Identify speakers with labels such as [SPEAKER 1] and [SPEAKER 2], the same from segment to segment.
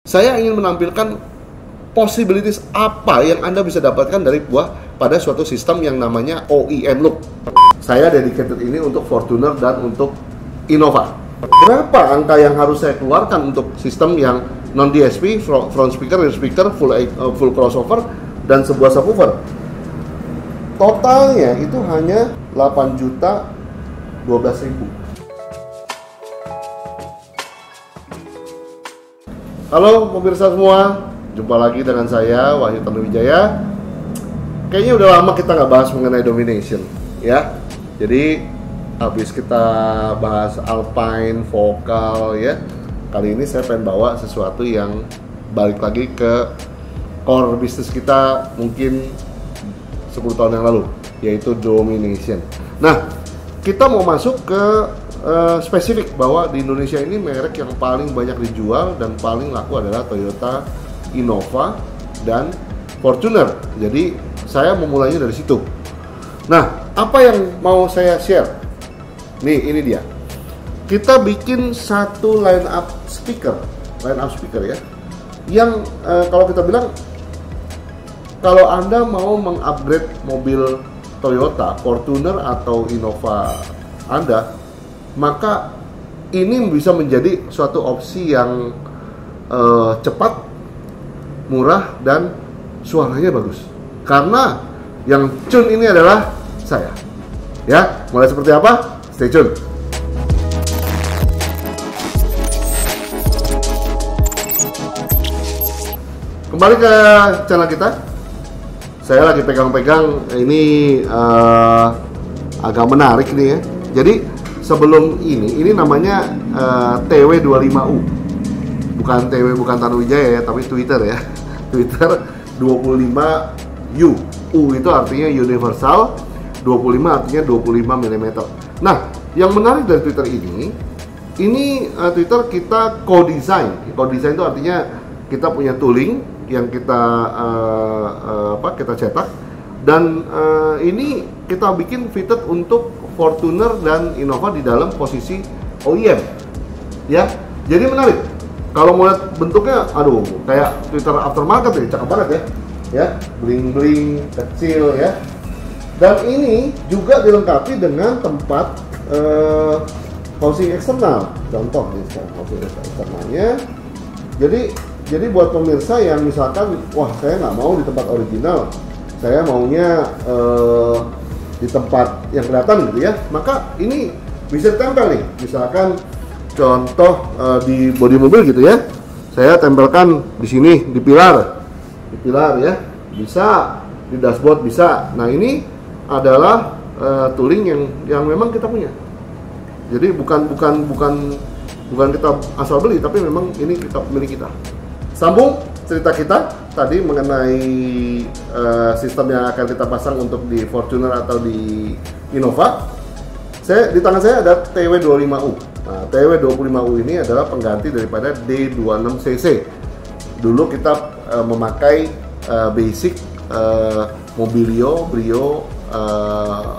[SPEAKER 1] Saya ingin menampilkan possibilities apa yang Anda bisa dapatkan dari pada suatu sistem yang namanya OEM look. Saya dedicated ini untuk Fortuner dan untuk Innova. Berapa angka yang harus saya keluarkan untuk sistem yang non DSP, front speaker, rear speaker, full crossover, dan sebuah subwoofer? Totalnya itu hanya 8.012.000. Halo pemirsa semua, jumpa lagi dengan saya Wahyu Tanuwijaya. Kayaknya udah lama kita nggak bahas mengenai domination, ya. Jadi habis kita bahas Alpine, Vokal, ya. Kali ini saya pengen bawa sesuatu yang balik lagi ke core bisnis kita mungkin 10 tahun yang lalu, yaitu domination. Nah, kita mau masuk ke spesifik bahwa di Indonesia ini merek yang paling banyak dijual dan paling laku adalah Toyota Innova dan Fortuner. Jadi saya memulainya dari situ. Nah, apa yang mau saya share? Nih, ini dia. Kita bikin satu line up speaker ya. Yang kalau kita bilang, kalau Anda mau mengupgrade mobil Toyota, Fortuner atau Innova Anda, maka ini bisa menjadi suatu opsi yang cepat, murah, dan suaranya bagus. Karena yang tune ini adalah saya. Ya, mulai seperti apa? Stay tune. Kembali ke channel kita. Saya lagi pegang-pegang ini agak menarik nih ya. Jadi sebelum ini namanya TW25U. Bukan Tanuwijaya ya, tapi Twitter ya. Twitter 25U. U itu artinya universal, 25 artinya 25 mm. Nah, yang menarik dari Twitter ini Twitter kita co-design. Co-design itu artinya kita punya tooling yang kita cetak, dan ini kita bikin fitted untuk Fortuner dan Innova di dalam posisi OEM, ya. Jadi menarik. Kalau mau lihat bentuknya, aduh, kayak Twitter aftermarket ya, cakep banget ya, bling bling kecil ya. Dan ini juga dilengkapi dengan tempat housing eksternal. Contoh nih, housing eksternalnya. Jadi buat pemirsa yang misalkan, wah saya nggak mau di tempat original, saya maunya di tempat yang kelihatan gitu ya, maka ini bisa ditempel nih. Misalkan contoh di bodi mobil gitu ya, saya tempelkan di sini di pilar ya, bisa di dashboard bisa. Nah, ini adalah tooling yang memang kita punya. Jadi bukan kita asal beli, tapi memang ini kita milik kita. Sambung cerita kita tadi mengenai sistem yang akan kita pasang untuk di Fortuner atau di Innova. Di tangan saya ada TW25U. Nah, TW25U ini adalah pengganti daripada D26cc. Dulu kita memakai basic Mobilio, Brio,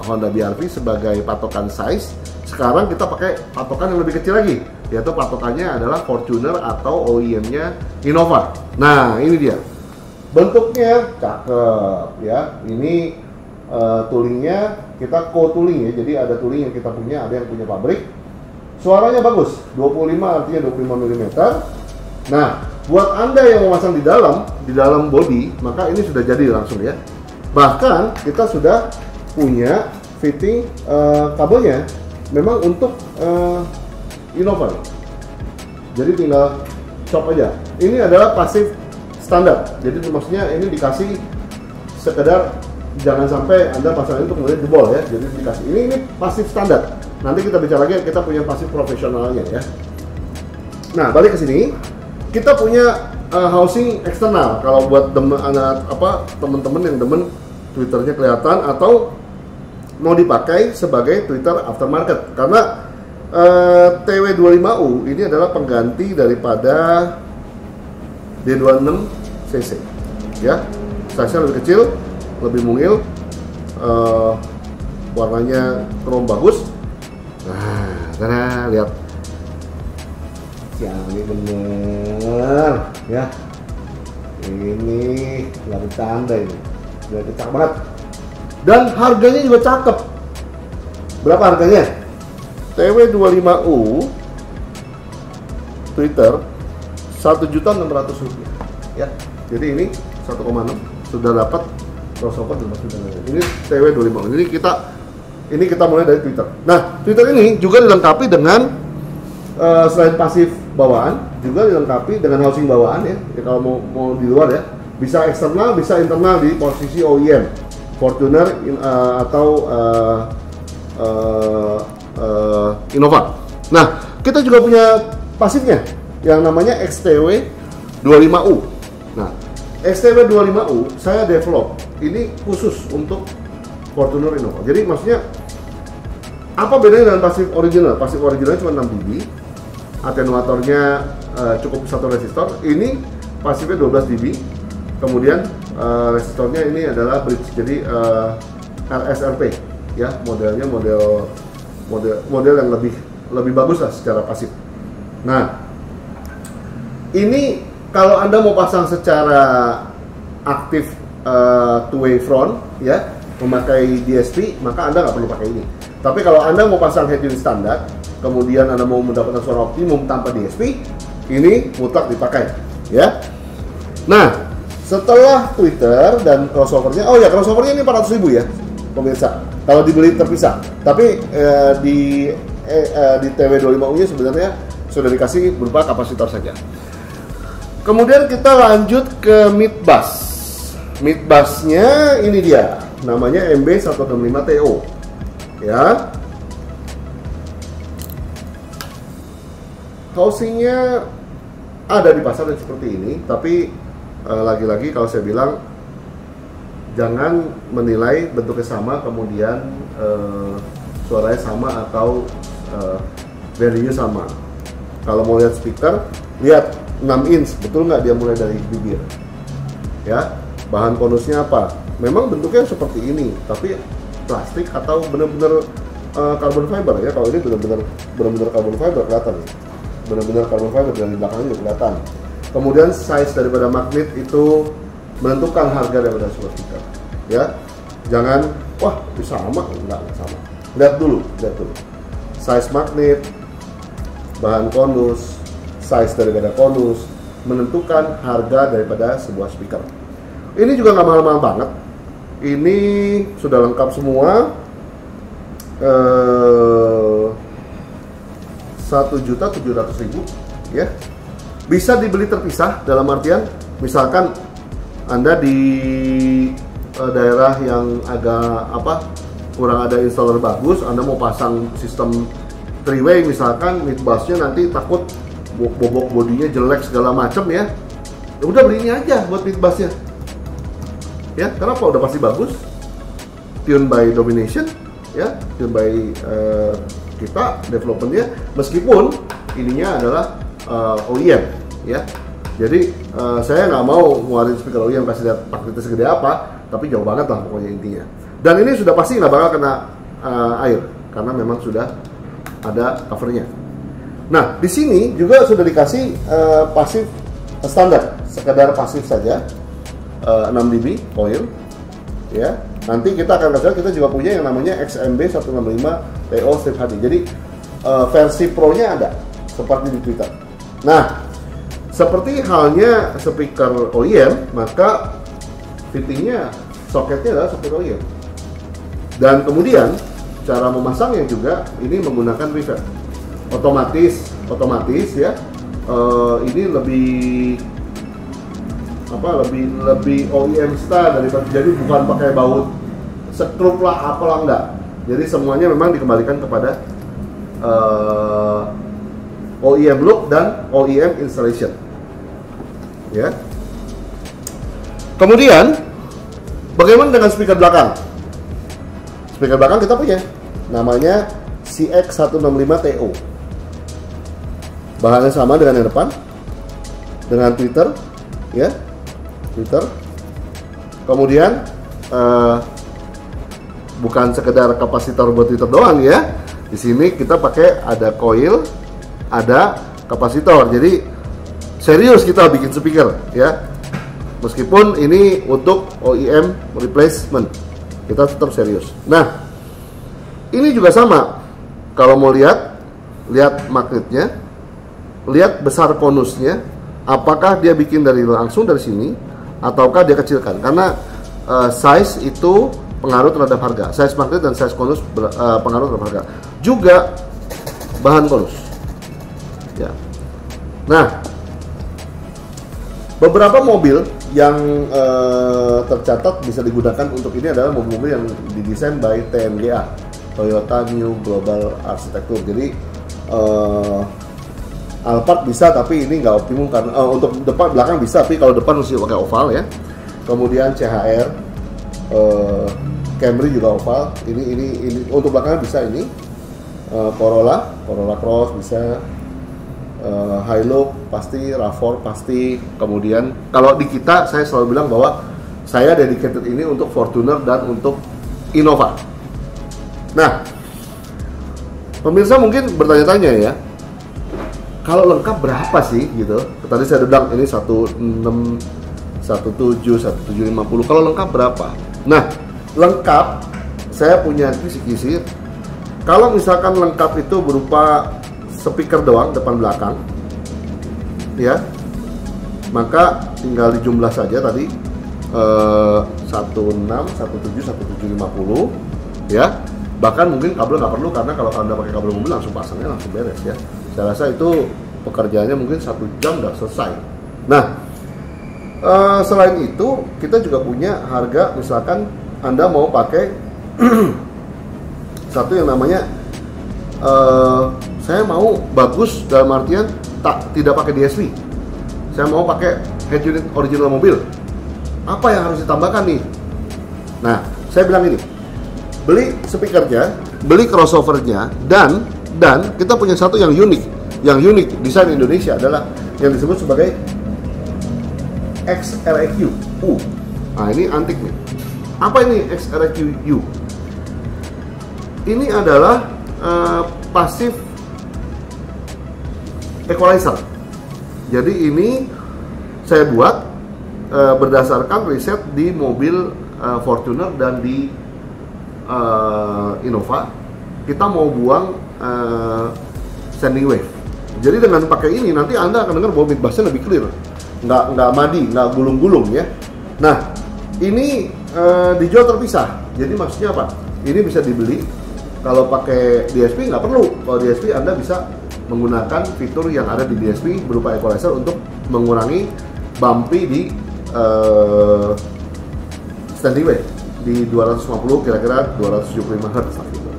[SPEAKER 1] Honda BR-V sebagai patokan size. Sekarang kita pakai patokan yang lebih kecil lagi, yaitu patokannya adalah Fortuner atau OEM-nya Innova. Nah, ini dia. Bentuknya cakep ya. Ini toolingnya kita co-tooling ya. Jadi ada tooling yang kita punya, ada yang punya pabrik. Suaranya bagus. 25 artinya 25 mm. Nah, buat Anda yang mau masang di dalam body, maka ini sudah jadi langsung ya. Bahkan kita sudah punya fitting kabelnya memang untuk Innova. Jadi tinggal chop aja. Ini adalah pasif standar. Jadi maksudnya ini dikasih sekedar, jangan sampai Anda pasang itu kemudian jebol ya. Jadi dikasih ini pasif standar. Nanti kita bicara lagi, kita punya pasif profesionalnya ya. Nah, balik ke sini. Kita punya housing eksternal. Kalau buat teman-teman yang demen Twitternya kelihatan atau mau dipakai sebagai Twitter aftermarket, karena TW25U ini adalah pengganti daripada D26cc ya. Size-nya lebih kecil, lebih mungil, warnanya chrome bagus. Nah, lihat Xiaomi bener ya. Ini nggak bercanda ini, udah cakep banget. Dan harganya juga cakep. Berapa harganya? TW25U Twitter 1.600.000 ya. Jadi ini 1,6 sudah dapat crossover dan sudah. Ini TW25. Ini kita mulai dari Twitter. Nah, Twitter ini juga dilengkapi dengan selain pasif bawaan, juga dilengkapi dengan housing bawaan ya. Ya kalau mau di luar ya, bisa eksternal, bisa internal di posisi OEM, Fortuner atau Innova. Nah, kita juga punya pasifnya yang namanya XTW25U. Nah, XTW25U saya develop ini khusus untuk Fortuner Innova. Jadi maksudnya apa bedanya dengan pasif original? Pasif originalnya cuma 6 dB, atenuatornya cukup satu resistor. Ini pasifnya 12 dB, kemudian resistornya ini adalah bridge, jadi RSRP ya, modelnya model yang lebih bagus lah secara pasif. Nah, ini kalau Anda mau pasang secara aktif two-way front ya, memakai DSP, maka Anda nggak perlu pakai ini. Tapi kalau Anda mau pasang head unit standar, kemudian Anda mau mendapatkan suara optimum tanpa DSP, ini mutlak dipakai ya. Nah, setelah Twitter dan crossovernya, oh ya crossovernya ini 400.000 ya pemirsa, kalau dibeli terpisah. Tapi di TW25U nya sebenarnya sudah dikasih berupa kapasitor saja. Kemudian kita lanjut ke mid bass. Mid bassnya ini dia, namanya MB165TO ya. Housingnya ada di pasar seperti ini, tapi lagi-lagi kalau saya bilang jangan menilai bentuknya sama kemudian suaranya sama atau value sama. Kalau mau lihat speaker, lihat 6 inch, betul nggak dia mulai dari bibir ya. Bahan konusnya apa? Memang bentuknya seperti ini, tapi plastik atau benar-benar carbon fiber ya. Kalau ini benar-benar carbon fiber kelihatan nih. Benar-benar carbon fiber dari belakangnya juga kelihatan. Kemudian size daripada magnet itu menentukan harga daripada sebuah speaker ya. Jangan wah itu sama, enggak sama. Lihat dulu size magnet, bahan konus, size daripada konus menentukan harga daripada sebuah speaker. Ini juga nggak mahal-mahal banget. Ini sudah lengkap semua. 1.700.000 ya. Bisa dibeli terpisah, dalam artian misalkan Anda di daerah yang agak kurang ada installer bagus, Anda mau pasang sistem three-way misalkan, mid bassnya nanti takut bobok bodinya jelek segala macam ya. Udah beli ini aja buat mid bassnya ya. Kenapa? Udah pasti bagus, tune by Domination ya, tune by kita developernya, meskipun ininya adalah OEM ya. Jadi saya nggak mau ngeluarin speaker OEM kasih lihat paketnya segede apa, tapi jauh banget lah pokoknya intinya. Dan ini sudah pasti nggak bakal kena air karena memang sudah ada covernya. Nah, di sini juga sudah dikasih pasif standar, sekedar pasif saja, 6 dB coil ya. Nanti kita akan kasih, kita juga punya yang namanya XMB165TO Strip HD. Jadi versi Pro-nya ada seperti di Twitter. Nah, seperti halnya speaker OEM, maka fittingnya soketnya adalah soket OEM. Dan kemudian cara memasangnya juga ini menggunakan reverb. Otomatis ya. Ini lebih OEM style daripada, jadi bukan pakai baut sekrup lah apalah, enggak. Jadi semuanya memang dikembalikan kepada OEM look dan OEM installation ya. Kemudian bagaimana dengan speaker belakang? Speaker belakang kita punya namanya CX165TO. Bahannya sama dengan yang depan, dengan tweeter ya, tweeter. Kemudian bukan sekedar kapasitor buat tweeter doang ya. Di sini kita pakai ada coil, ada kapasitor. Jadi serius kita bikin speaker ya. Meskipun ini untuk OEM replacement, kita tetap serius. Nah, ini juga sama. Kalau mau lihat magnetnya, lihat besar konusnya, apakah dia bikin langsung dari sini, ataukah dia kecilkan. Karena size itu pengaruh terhadap harga. Size magnet dan size konus pengaruh terhadap harga. Juga bahan konus. Ya. Nah, beberapa mobil yang tercatat bisa digunakan untuk ini adalah mobil-mobil yang didesain by TNGA, Toyota New Global Architecture. Jadi Alphard bisa, tapi ini nggak optimum karena untuk depan belakang bisa, tapi kalau depan mesti pakai oval ya. Kemudian CHR, Camry juga oval. Ini untuk belakangnya bisa ini. Corolla Cross bisa. Hilux pasti, RAV4 pasti. Kemudian kalau di kita saya selalu bilang bahwa saya dedicated ini untuk Fortuner dan untuk Innova. Nah, pemirsa mungkin bertanya-tanya ya, kalau lengkap berapa sih gitu? Tadi saya bilang ini 16, 17, 1750. Kalau lengkap berapa? Nah, lengkap saya punya kisi-kisi. Kalau misalkan lengkap itu berupa speaker doang depan belakang ya, maka tinggal dijumlah saja tadi 16, 17, 1750 ya. Bahkan mungkin kabel nggak perlu, karena kalau Anda pakai kabel mobil langsung pasangnya langsung beres ya. Saya rasa itu pekerjaannya mungkin 1 jam udah selesai. Nah, selain itu kita juga punya harga, misalkan Anda mau pakai satu yang namanya saya mau bagus dalam artian tidak pakai DSP. Saya mau pakai head unit original mobil. Apa yang harus ditambahkan nih? Nah, saya bilang ini, beli speakernya, beli crossovernya, dan kita punya satu yang unik. Yang unik desain Indonesia adalah yang disebut sebagai XREQ U. Nah, ini antik nih. Apa ini XREQ U? Ini adalah passive equalizer. Jadi ini saya buat berdasarkan riset di mobil Fortuner dan di Innova. Kita mau buang standing wave. Jadi dengan pakai ini nanti Anda akan dengar bahwa mid bassnya lebih clear, nggak madi, nggak gulung-gulung ya. Nah, ini dijual terpisah. Jadi maksudnya apa? Ini bisa dibeli. Kalau pakai DSP nggak perlu. Kalau DSP Anda bisa menggunakan fitur yang ada di DSP berupa equalizer untuk mengurangi bumpy di standing wave di 250 kira-kira 275 Hz gitu.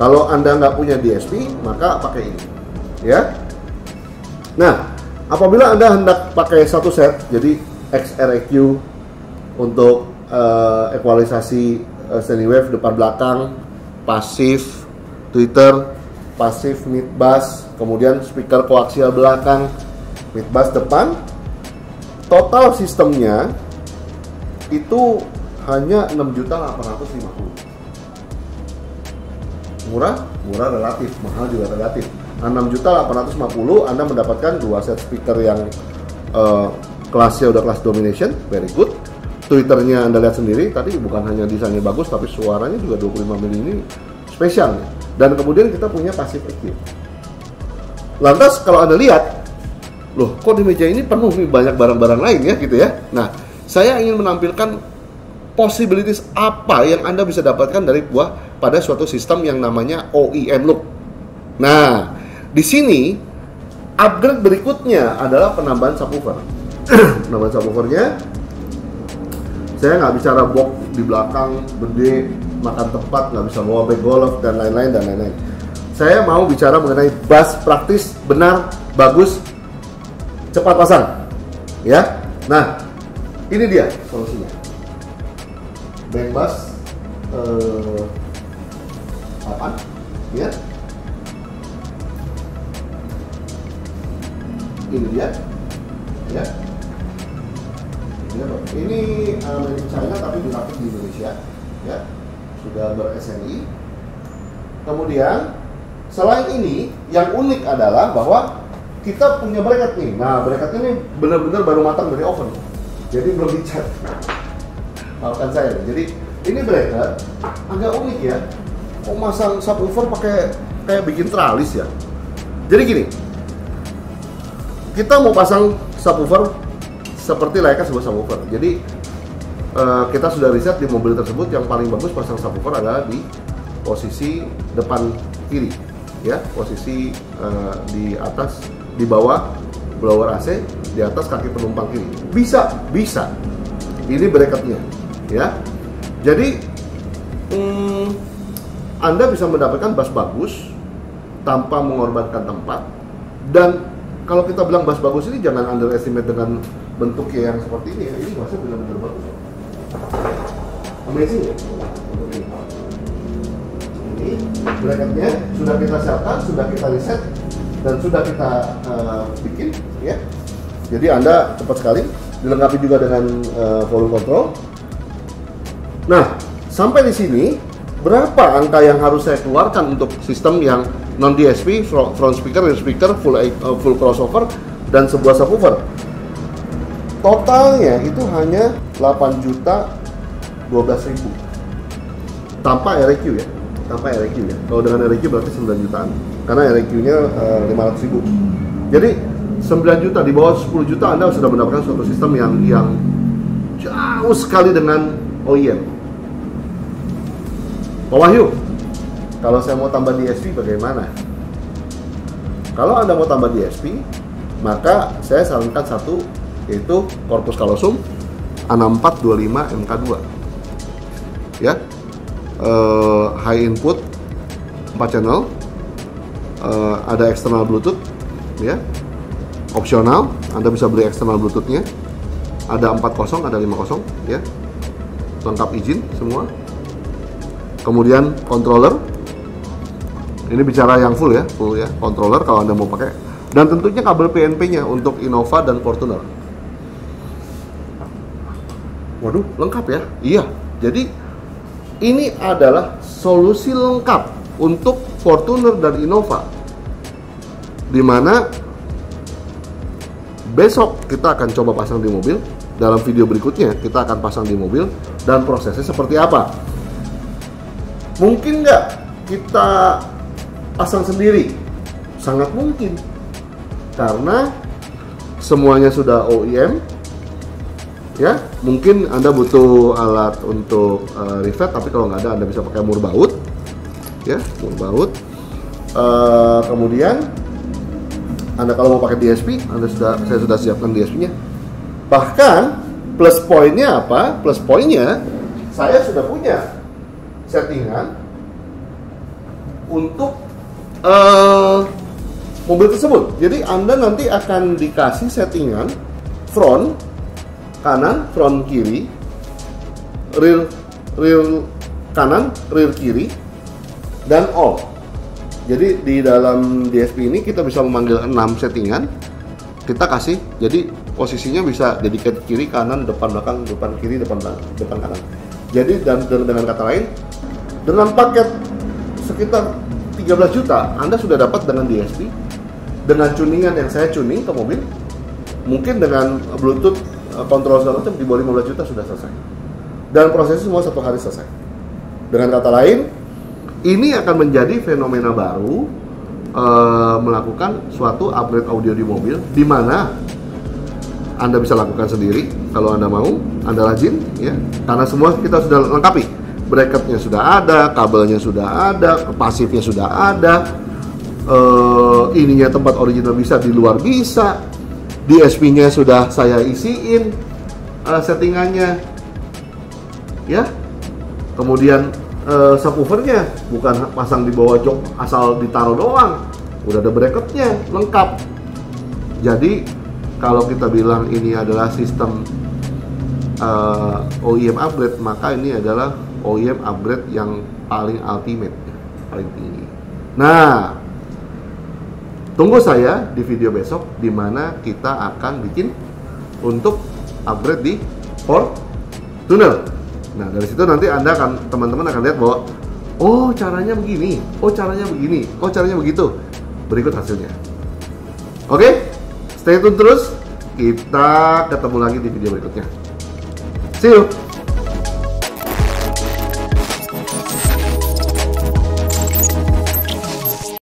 [SPEAKER 1] Kalau Anda nggak punya DSP maka pakai ini ya. Nah, apabila Anda hendak pakai satu set, jadi XREQ untuk equalisasi standing wave depan belakang, pasif tweeter, pasif mid bass, kemudian speaker koaksial belakang, mid bass depan, total sistemnya itu hanya 6.850.000. Murah relatif, mahal juga relatif. Nah, 6.850.000 Anda mendapatkan dua set speaker yang kelasnya udah kelas domination, very good. Twitternya Anda lihat sendiri, tadi bukan hanya desainnya bagus, tapi suaranya juga 25 mili ini spesial. Dan kemudian kita punya passive EQ. Lantas kalau Anda lihat, loh kok di meja ini penuh nih banyak barang-barang lain ya gitu ya. Nah, saya ingin menampilkan possibilities apa yang Anda bisa dapatkan dari pada suatu sistem yang namanya OEM look. Nah, di sini upgrade berikutnya adalah penambahan subwoofer. Penambahan subwoofernya, saya nggak bicara box di belakang gede, makan tempat, nggak bisa bawa bag golf dan lain-lain. Saya mau bicara mengenai bass praktis, benar, bagus, cepat pasang, ya. Nah, ini dia solusinya. Bank bass 8, ya. Ini dia, ya. Ini made in China tapi dirakit di Indonesia, ya. Sudah ber-SNI. Kemudian selain ini, yang unik adalah bahwa kita punya bracket nih. Nah, bracket ini benar-benar baru matang dari oven. Jadi belum dicat. Maafkan saya. Jadi ini bracket agak unik ya. Kok masang subwoofer pakai kayak bikin tralis ya? Jadi gini, kita mau pasang subwoofer seperti layaknya sebuah subwoofer. Jadi kita sudah riset di mobil tersebut yang paling bagus pasang subwoofer adalah di posisi depan kiri, ya, posisi di atas, di bawah blower AC, di atas kaki penumpang kiri. Bisa. Ini bracketnya, ya. Jadi Anda bisa mendapatkan bass bagus tanpa mengorbankan tempat. Dan kalau kita bilang bass bagus ini jangan underestimate dengan bentuknya yang seperti ini ya. Ini bassnya benar-benar bagus. Amazing ya. Ini bracketnya sudah kita siapkan, sudah kita reset, dan sudah kita bikin ya. Jadi Anda cepat sekali. Dilengkapi juga dengan volume control. Nah, sampai di sini berapa angka yang harus saya keluarkan untuk sistem yang non DSP, front speaker, rear speaker, full crossover, dan sebuah subwoofer? Totalnya itu hanya 8.012.000 tanpa REQ ya, Kalau dengan REQ berarti 9 jutaan, karena REQ-nya 500.000. Jadi 9 juta, di bawah 10 juta Anda sudah mendapatkan suatu sistem yang jauh sekali dengan OEM. Pak Wahyu, kalau saya mau tambah DSP bagaimana? Kalau Anda mau tambah DSP, maka saya sarankan satu, yaitu Corpus Callosum A6425 MK2 ya. High input 4 channel, ada external Bluetooth ya, opsional. Anda bisa beli external Bluetoothnya, ada 40, ada 50 ya, lengkap izin semua. Kemudian controller, ini bicara yang full ya, controller kalau Anda mau pakai. Dan tentunya kabel PNP-nya untuk Innova dan Fortuner. Waduh, lengkap ya? Iya, jadi ini adalah solusi lengkap untuk Fortuner dan Innova, dimana besok kita akan coba pasang di mobil. Dalam video berikutnya kita akan pasang di mobil, dan prosesnya seperti apa. Mungkin nggak kita pasang sendiri? Sangat mungkin, karena semuanya sudah OEM ya. Mungkin Anda butuh alat untuk rivet, tapi kalau nggak ada Anda bisa pakai mur baut ya, mur baut. Kemudian Anda kalau mau pakai DSP, saya sudah siapkan DSP-nya. Bahkan plus poinnya apa? Plus poinnya saya sudah punya settingan untuk mobil tersebut. Jadi Anda nanti akan dikasih settingan front kanan, front kiri, rear kanan, rear kiri, dan all. Jadi di dalam DSP ini kita bisa memanggil 6 settingan. Kita kasih, jadi posisinya bisa dedicated kiri, kanan, depan, belakang, depan kiri, depan kanan. Jadi dan dengan kata lain, dengan paket sekitar 13 juta, Anda sudah dapat dengan DSP, dengan tuningan yang saya tuning ke mobil, mungkin dengan Bluetooth, kontrol segala macam, di bawah 15 juta sudah selesai. Dan prosesnya semua 1 hari selesai. Dengan kata lain, ini akan menjadi fenomena baru, melakukan suatu upgrade audio di mobil, di mana Anda bisa lakukan sendiri kalau Anda mau, Anda rajin ya, karena semua kita sudah lengkapi. Bracketnya sudah ada, kabelnya sudah ada, pasifnya sudah ada, ininya tempat original bisa, di luar bisa, DSP-nya sudah saya isiin settingannya ya. Kemudian subwoofernya bukan pasang di bawah jok asal ditaruh doang, udah ada bracketnya lengkap. Jadi kalau kita bilang ini adalah sistem OEM upgrade, maka ini adalah OEM upgrade yang paling ultimate, paling tinggi. Nah, tunggu saya di video besok, di mana kita akan bikin untuk upgrade di Fortuner. Nah, dari situ nanti teman-teman akan lihat bahwa oh caranya begini, oh caranya begini, oh caranya begitu. Berikut hasilnya. Oke, stay tune terus. Kita ketemu lagi di video berikutnya. See you.